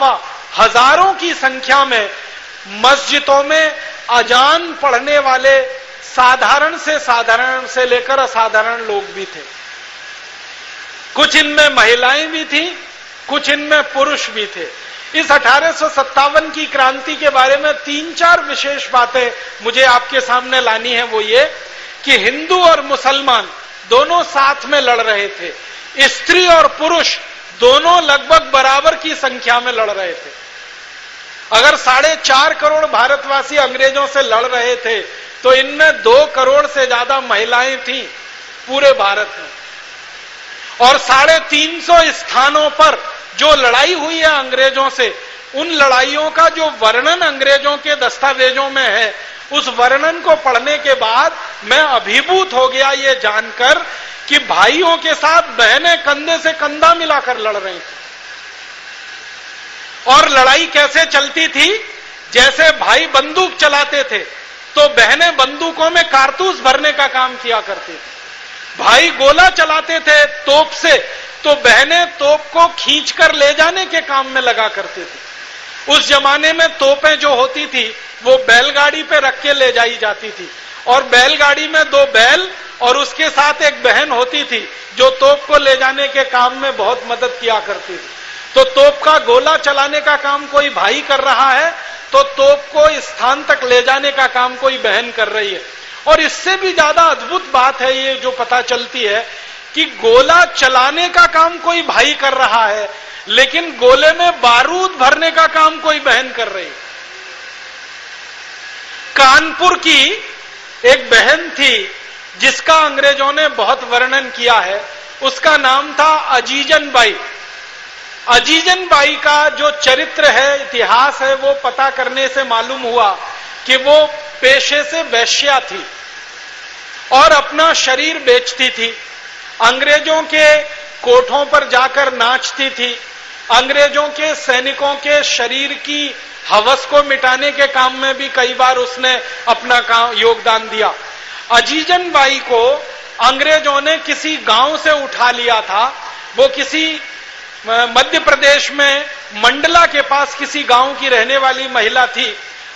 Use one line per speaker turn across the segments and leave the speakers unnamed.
अलावा हजारों की संख्या में मस्जिदों में अजान पढ़ने वाले साधारण से लेकर असाधारण लोग भी थे। कुछ इनमें महिलाएं भी थी, कुछ इनमें पुरुष भी थे। इस 1857 की क्रांति के बारे में 3-4 विशेष बातें मुझे आपके सामने लानी है। वो ये कि हिंदू और मुसलमान दोनों साथ में लड़ रहे थे, स्त्री और पुरुष दोनों लगभग बराबर की संख्या में लड़ रहे थे। अगर 4.5 करोड़ भारतवासी अंग्रेजों से लड़ रहे थे तो इनमें 2 करोड़ से ज्यादा महिलाएं थीं पूरे भारत में। और 350 स्थानों पर जो लड़ाई हुई है अंग्रेजों से, उन लड़ाइयों का जो वर्णन अंग्रेजों के दस्तावेजों में है, उस वर्णन को पढ़ने के बाद मैं अभिभूत हो गया ये जानकर कि भाइयों के साथ बहनें कंधे से कंधा मिलाकर लड़ रही थी। और लड़ाई कैसे चलती थी? जैसे भाई बंदूक चलाते थे तो बहनें बंदूकों में कारतूस भरने का काम किया करती थी। भाई गोला चलाते थे तोप से तो बहनें तोप को खींचकर ले जाने के काम में लगा करती थी। उस जमाने में तोपें जो होती थी वो बैलगाड़ी पे रख के ले जाई जाती थी और बैलगाड़ी में 2 बैल और उसके साथ एक बहन होती थी जो तोप को ले जाने के काम में बहुत मदद किया करती थी। तो तोप का गोला चलाने का काम कोई भाई कर रहा है तो तोप को स्थान तक ले जाने का काम कोई बहन कर रही है। और इससे भी ज्यादा अद्भुत बात है ये जो पता चलती है कि गोला चलाने का काम कोई भाई कर रहा है लेकिन गोले में बारूद भरने का काम कोई बहन कर रही है। कानपुर की एक बहन थी जिसका अंग्रेजों ने बहुत वर्णन किया है, उसका नाम था अजीजन बाई। अजीजन बाई का जो चरित्र है, इतिहास है, वो पता करने से मालूम हुआ कि वो पेशे से वैश्या थी और अपना शरीर बेचती थी। अंग्रेजों के कोठों पर जाकर नाचती थी। अंग्रेजों के सैनिकों के शरीर की हवस को मिटाने के काम में भी कई बार उसने अपना योगदान दिया। अजीजन बाई को अंग्रेजों ने किसी गांव से उठा लिया था। वो किसी मध्य प्रदेश में मंडला के पास किसी गांव की रहने वाली महिला थी।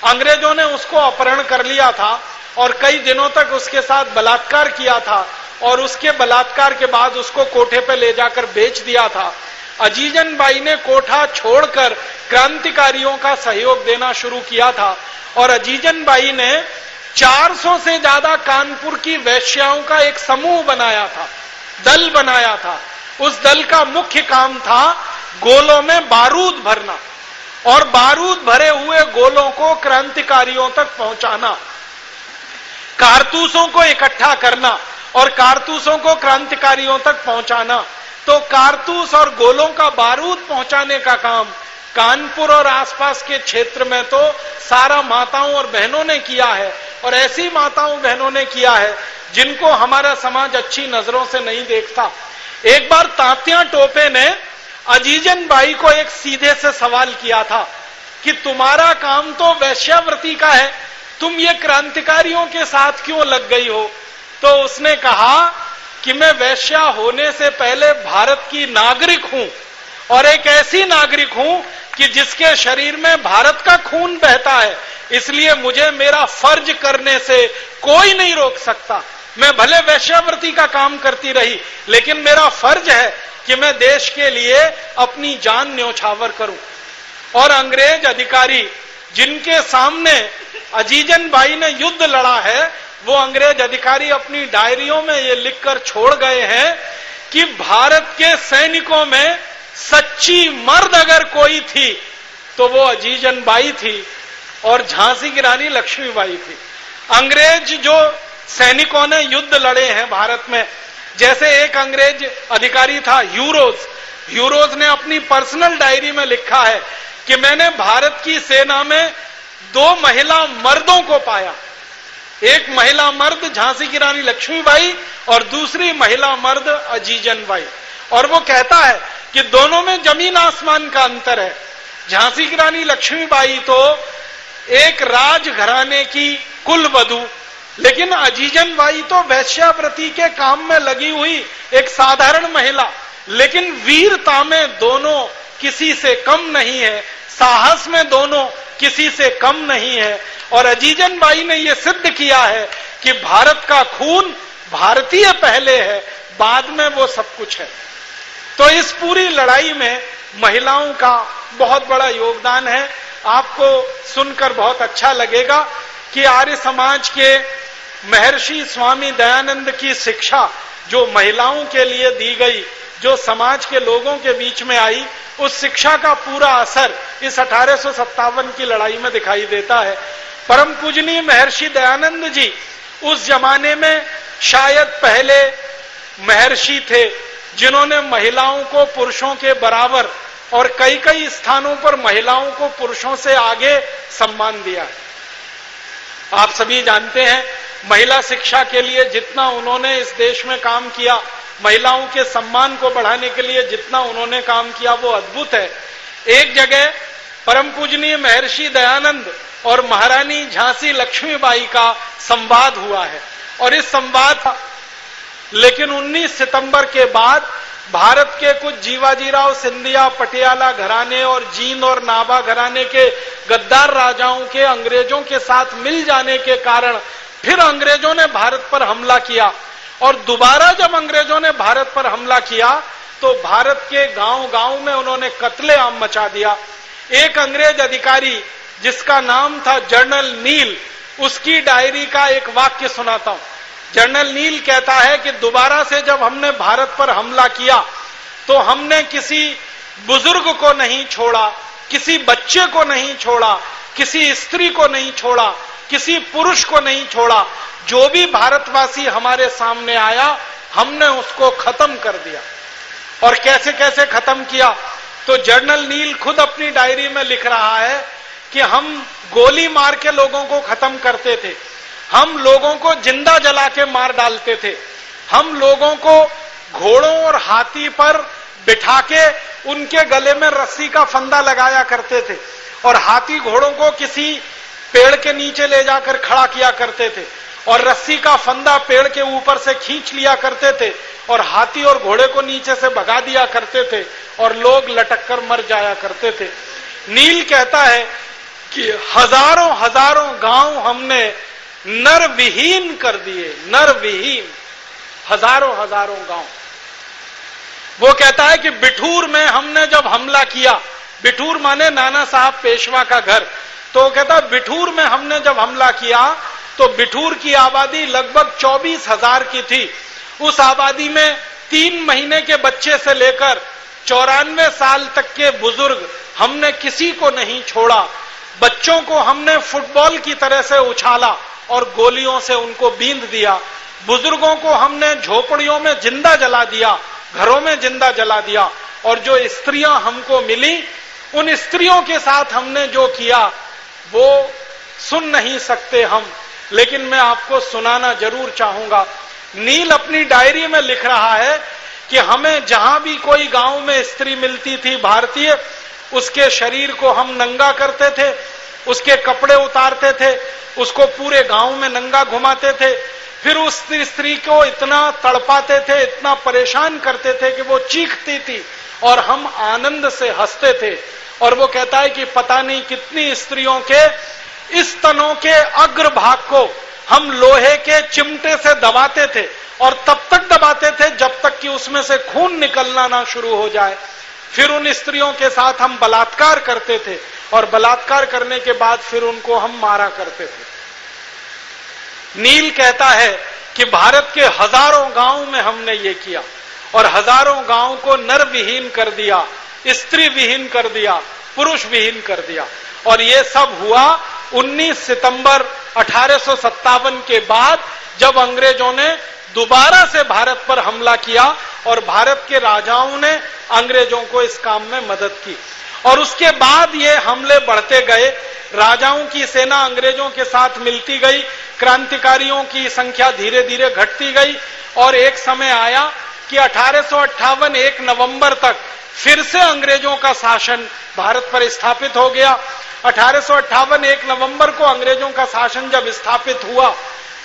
अंग्रेजों ने उसको अपहरण कर लिया था और कई दिनों तक उसके साथ बलात्कार किया था और उसके बलात्कार के बाद उसको कोठे पे ले जाकर बेच दिया था। अजीजन बाई ने कोठा छोड़कर क्रांतिकारियों का सहयोग देना शुरू किया था और अजीजन बाई ने 400 से ज्यादा कानपुर की वैश्याओं का एक समूह बनाया था, दल बनाया था। उस दल का मुख्य काम था गोलों में बारूद भरना और बारूद भरे हुए गोलों को क्रांतिकारियों तक पहुंचाना, कारतूसों को इकट्ठा करना और कारतूसों को क्रांतिकारियों तक पहुंचाना। तो कारतूस और गोलों का बारूद पहुंचाने का काम कानपुर और आसपास के क्षेत्र में तो सारा माताओं और बहनों ने किया है और ऐसी माताओं बहनों ने किया है जिनको हमारा समाज अच्छी नजरों से नहीं देखता। एक बार तात्या टोपे ने अजीजन बाई को एक सीधे से सवाल किया था कि तुम्हारा काम तो वैश्यावृत्ति का है, तुम ये क्रांतिकारियों के साथ क्यों लग गई हो? तो उसने कहा कि मैं वैश्या होने से पहले भारत की नागरिक हूं और एक ऐसी नागरिक हूं कि जिसके शरीर में भारत का खून बहता है, इसलिए मुझे मेरा फर्ज करने से कोई नहीं रोक सकता। मैं भले वैश्यावृत्ति का काम करती रही लेकिन मेरा फर्ज है कि मैं देश के लिए अपनी जान न्योछावर करूं। और अंग्रेज अधिकारी जिनके सामने अजीजन बाई ने युद्ध लड़ा है, वो अंग्रेज अधिकारी अपनी डायरियों में ये लिखकर छोड़ गए हैं कि भारत के सैनिकों में सच्ची मर्द अगर कोई थी तो वो अजीजन बाई थी और झांसी की रानी लक्ष्मीबाई थी। अंग्रेज जो सैनिकों ने युद्ध लड़े हैं भारत में, जैसे एक अंग्रेज अधिकारी था ह्यूरोज ने अपनी पर्सनल डायरी में लिखा है कि मैंने भारत की सेना में 2 महिला मर्दों को पाया। एक महिला मर्द झांसी की रानी लक्ष्मीबाई और दूसरी महिला मर्द अजीजन बाई। और वो कहता है कि दोनों में जमीन आसमान का अंतर है। झांसी की रानी लक्ष्मीबाई तो एक राजघराने की कुलवधू, लेकिन अजीजन बाई तो वैश्यावृत्ति के काम में लगी हुई एक साधारण महिला, लेकिन वीरता में दोनों किसी से कम नहीं है, साहस में दोनों किसी से कम नहीं है। और अजीजन बाई ने यह सिद्ध किया है कि भारत का खून भारतीय पहले है, बाद में वो सब कुछ है। तो इस पूरी लड़ाई में महिलाओं का बहुत बड़ा योगदान है। आपको सुनकर बहुत अच्छा लगेगा कि आर्य समाज के महर्षि स्वामी दयानंद की शिक्षा जो महिलाओं के लिए दी गई, जो समाज के लोगों के बीच में आई, उस शिक्षा का पूरा असर इस 1857 की लड़ाई में दिखाई देता है। परम पूजनीय महर्षि दयानंद जी उस जमाने में शायद पहले महर्षि थे जिन्होंने महिलाओं को पुरुषों के बराबर और कई कई स्थानों पर महिलाओं को पुरुषों से आगे सम्मान दिया है। आप सभी जानते हैं महिला शिक्षा के लिए जितना उन्होंने इस देश में काम किया, महिलाओं के सम्मान को बढ़ाने के लिए जितना उन्होंने काम किया, वो अद्भुत है। एक जगह परम पूजनीय महर्षि दयानंद और महारानी झांसी लक्ष्मीबाई का संवाद हुआ है और इस संवाद लेकिन 19 सितंबर के बाद भारत के कुछ जीवाजीराव सिंधिया, पटियाला घराने और जींद और नाभा घराने के गद्दार राजाओं के अंग्रेजों के साथ मिल जाने के कारण फिर अंग्रेजों ने भारत पर हमला किया। और दोबारा जब अंग्रेजों ने भारत पर हमला किया तो भारत के गांव-गांव में उन्होंने कत्लेआम मचा दिया। एक अंग्रेज अधिकारी जिसका नाम था जनरल नील, उसकी डायरी का एक वाक्य सुनाता हूं। जनरल नील कहता है कि दोबारा से जब हमने भारत पर हमला किया तो हमने किसी बुजुर्ग को नहीं छोड़ा, किसी बच्चे को नहीं छोड़ा, किसी स्त्री को नहीं छोड़ा, किसी पुरुष को नहीं छोड़ा। जो भी भारतवासी हमारे सामने आया हमने उसको खत्म कर दिया। और कैसे कैसे खत्म किया, तो जनरल नील खुद अपनी डायरी में लिख रहा है कि हम गोली मार के लोगों को खत्म करते थे, हम लोगों को जिंदा जला के मार डालते थे, हम लोगों को घोड़ों और हाथी पर बिठा के उनके गले में रस्सी का फंदा लगाया करते थे और हाथी घोड़ों को किसी पेड़ के नीचे ले जाकर खड़ा किया करते थे और रस्सी का फंदा पेड़ के ऊपर से खींच लिया करते थे और हाथी और घोड़े को नीचे से भगा दिया करते थे और लोग लटक कर मर जाया करते थे। नील कहता है कि हजारों हजारों गांव हमने नर विहीन कर दिए, नर विहीन, हजारों हजारों गांव। वो कहता है कि बिठूर में हमने जब हमला किया, बिठूर माने नाना साहब पेशवा का घर, तो वो कहता बिठूर में हमने जब हमला किया तो बिठूर की आबादी लगभग 24,000 की थी। उस आबादी में 3 महीने के बच्चे से लेकर 94 साल तक के बुजुर्ग हमने किसी को नहीं छोड़ा। बच्चों को हमने फुटबॉल की तरह से उछाला और गोलियों से उनको बींध दिया। बुजुर्गों को हमने झोपड़ियों में जिंदा जला दिया, घरों में जिंदा जला दिया। और जो स्त्रियां हमको मिली, उन स्त्रियों के साथ हमने जो किया वो सुन नहीं सकते हम, लेकिन मैं आपको सुनाना जरूर चाहूंगा। नील अपनी डायरी में लिख रहा है कि हमें जहां भी कोई गांव में स्त्री मिलती थी भारतीय, उसके शरीर को हम नंगा करते थे, उसके कपड़े उतारते थे, उसको पूरे गांव में नंगा घुमाते थे, फिर उस स्त्री को इतना तड़पाते थे, इतना परेशान करते थे कि वो चीखती थी और हम आनंद से हंसते थे। और वो कहता है कि पता नहीं कितनी स्त्रियों के इस तनों के अग्रभाग को हम लोहे के चिमटे से दबाते थे और तब तक दबाते थे जब तक कि उसमें से खून निकलना ना शुरू हो जाए। फिर उन स्त्रियों के साथ हम बलात्कार करते थे और बलात्कार करने के बाद फिर उनको हम मारा करते थे। नील कहता है कि भारत के हजारों गांव में हमने ये किया और हजारों गांव को नर विहीन कर दिया, स्त्री विहीन कर दिया, पुरुष विहीन कर दिया। और ये सब हुआ 19 सितंबर 1857 के बाद, जब अंग्रेजों ने दोबारा से भारत पर हमला किया और भारत के राजाओं ने अंग्रेजों को इस काम में मदद की। और उसके बाद ये हमले बढ़ते गए, राजाओं की सेना अंग्रेजों के साथ मिलती गई, क्रांतिकारियों की संख्या धीरे धीरे घटती गई और एक समय आया कि 1858 1 नवंबर तक फिर से अंग्रेजों का शासन भारत पर स्थापित हो गया। 1858 1 नवंबर को अंग्रेजों का शासन जब स्थापित हुआ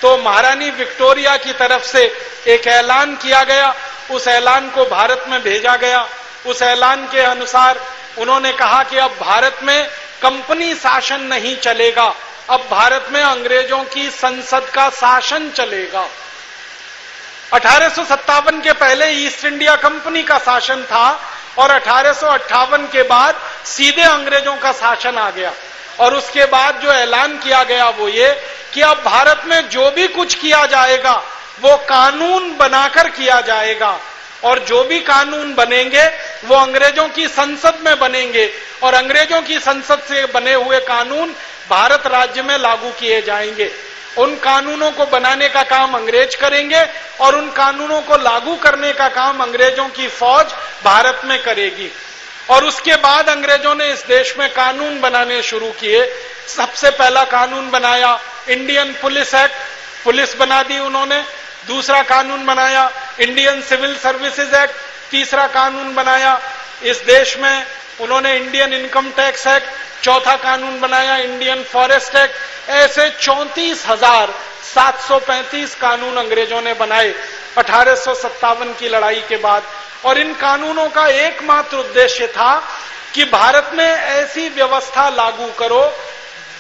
तो महारानी विक्टोरिया की तरफ से एक ऐलान किया गया, उस ऐलान को भारत में भेजा गया। उस ऐलान के अनुसार उन्होंने कहा कि अब भारत में कंपनी शासन नहीं चलेगा, अब भारत में अंग्रेजों की संसद का शासन चलेगा। 1857 के पहले ईस्ट इंडिया कंपनी का शासन था और 1858 के बाद सीधे अंग्रेजों का शासन आ गया। और उसके बाद जो ऐलान किया गया वो ये कि अब भारत में जो भी कुछ किया जाएगा वो कानून बनाकर किया जाएगा, और जो भी कानून बनेंगे वो अंग्रेजों की संसद में बनेंगे, और अंग्रेजों की संसद से बने हुए कानून भारत राज्य में लागू किए जाएंगे। उन कानूनों को बनाने का काम अंग्रेज करेंगे और उन कानूनों को लागू करने का काम अंग्रेजों की फौज भारत में करेगी। और उसके बाद अंग्रेजों ने इस देश में कानून बनाने शुरू किए। सबसे पहला कानून बनाया इंडियन पुलिस एक्ट, पुलिस बना दी उन्होंने। दूसरा कानून बनाया इंडियन सिविल सर्विसेज एक्ट। तीसरा कानून बनाया इस देश में उन्होंने इंडियन इनकम टैक्स एक्ट। चौथा कानून बनाया इंडियन फॉरेस्ट एक्ट। ऐसे 34,735 कानून अंग्रेजों ने बनाए 1857 की लड़ाई के बाद। और इन कानूनों का एकमात्र उद्देश्य था कि भारत में ऐसी व्यवस्था लागू करो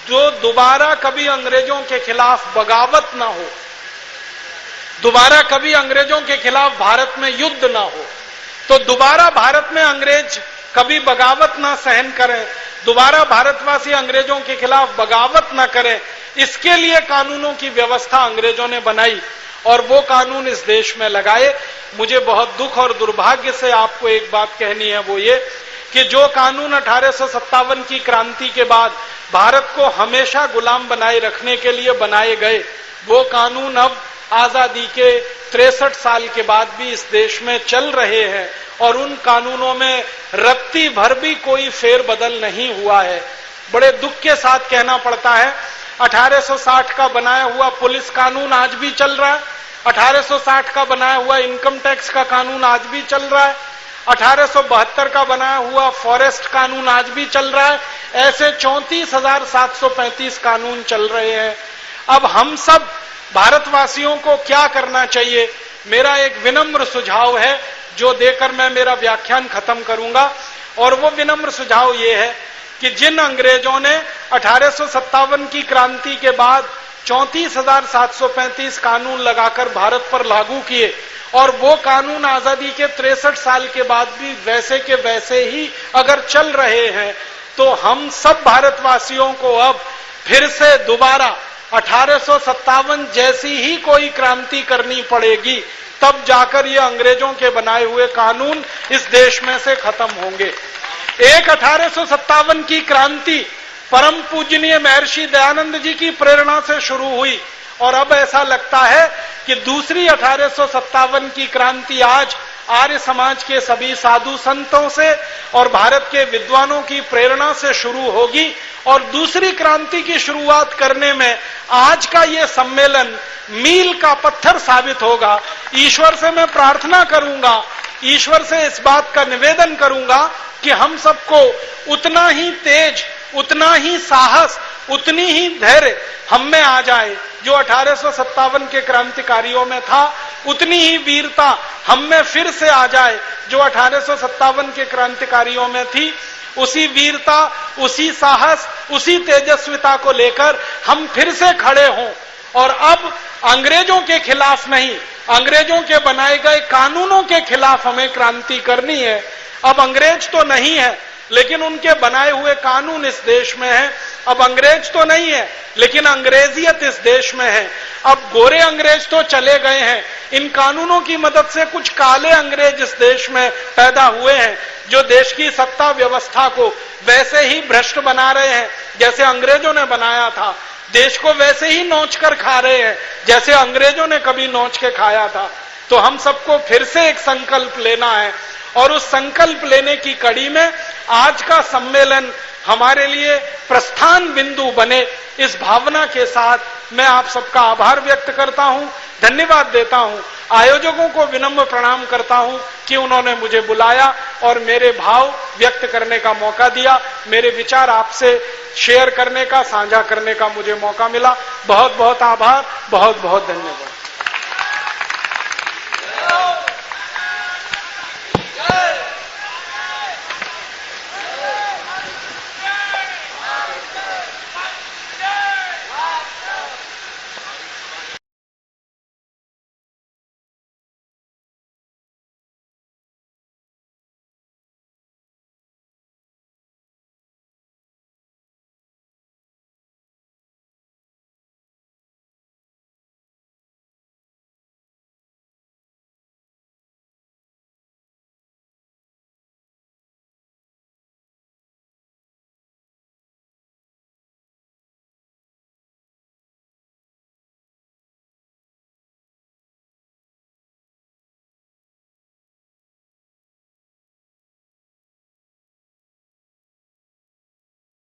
जो दोबारा कभी अंग्रेजों के खिलाफ बगावत ना हो, दोबारा कभी अंग्रेजों के खिलाफ भारत में युद्ध ना हो, तो दोबारा भारत में अंग्रेज कभी बगावत ना सहन करें, दोबारा भारतवासी अंग्रेजों के खिलाफ बगावत ना करें। इसके लिए कानूनों की व्यवस्था अंग्रेजों ने बनाई और वो कानून इस देश में लगाए। मुझे बहुत दुख और दुर्भाग्य से आपको एक बात कहनी है, वो ये कि जो कानून 1857 की क्रांति के बाद भारत को हमेशा गुलाम बनाए रखने के लिए बनाए गए, वो कानून अब आजादी के 63 साल के बाद भी इस देश में चल रहे हैं और उन कानूनों में रत्ती भर भी कोई फेरबदल नहीं हुआ है। बड़े दुख के साथ कहना पड़ता है 1860 का बनाया हुआ पुलिस कानून आज भी चल रहा है, 1860 का बनाया हुआ इनकम टैक्स का कानून आज भी चल रहा है, 1872 का बनाया हुआ फॉरेस्ट कानून आज भी चल रहा है। ऐसे 34,735 कानून चल रहे हैं। अब हम सब भारतवासियों को क्या करना चाहिए? मेरा एक विनम्र सुझाव है जो देकर मैं मेरा व्याख्यान खत्म करूंगा, और वो विनम्र सुझाव ये है कि जिन अंग्रेजों ने 1857 की क्रांति के बाद 34,735 कानून लगाकर भारत पर लागू किए और वो कानून आजादी के 63 साल के बाद भी वैसे के वैसे ही अगर चल रहे हैं, तो हम सब भारतवासियों को अब फिर से दोबारा 1857 जैसी ही कोई क्रांति करनी पड़ेगी, तब जाकर ये अंग्रेजों के बनाए हुए कानून इस देश में से खत्म होंगे। एक 1857 की क्रांति परम पूजनीय महर्षि दयानंद जी की प्रेरणा से शुरू हुई और अब ऐसा लगता है कि दूसरी 1857 की क्रांति आज आर्य समाज के सभी साधु संतों से और भारत के विद्वानों की प्रेरणा से शुरू होगी। और दूसरी क्रांति की शुरुआत करने में आज का ये सम्मेलन मील का पत्थर साबित होगा। ईश्वर से मैं प्रार्थना करूंगा, ईश्वर से इस बात का निवेदन करूंगा कि हम सबको उतना ही तेज, उतना ही साहस, उतनी ही धैर्य हम में आ जाए जो 1857 के क्रांतिकारियों में था, उतनी ही वीरता हम में फिर से आ जाए जो 1857 के क्रांतिकारियों में थी। उसी वीरता, उसी साहस, उसी तेजस्विता को लेकर हम फिर से खड़े हों और अब अंग्रेजों के खिलाफ नहीं, अंग्रेजों के बनाए गए कानूनों के खिलाफ हमें क्रांति करनी है। अब अंग्रेज तो नहीं है लेकिन उनके बनाए हुए कानून इस देश में है। अब अंग्रेज तो नहीं है लेकिन अंग्रेजियत इस देश में है। अब गोरे अंग्रेज तो चले गए हैं, इन कानूनों की मदद से कुछ काले अंग्रेज इस देश में पैदा हुए हैं जो देश की सत्ता व्यवस्था को वैसे ही भ्रष्ट बना रहे हैं जैसे अंग्रेजों ने बनाया था, देश को वैसे ही नोच कर खा रहे हैं जैसे अंग्रेजों ने कभी नोच के खाया था। तो हम सबको फिर से एक संकल्प लेना है और उस संकल्प लेने की कड़ी में आज का सम्मेलन हमारे लिए प्रस्थान बिंदु बने, इस भावना के साथ मैं आप सबका आभार व्यक्त करता हूं, धन्यवाद देता हूं। आयोजकों को विनम्र प्रणाम करता हूं कि उन्होंने मुझे बुलाया और मेरे भाव व्यक्त करने का मौका दिया, मेरे विचार आपसे शेयर करने का, साझा करने का मुझे मौका मिला। बहुत बहुत आभार, बहुत बहुत धन्यवाद।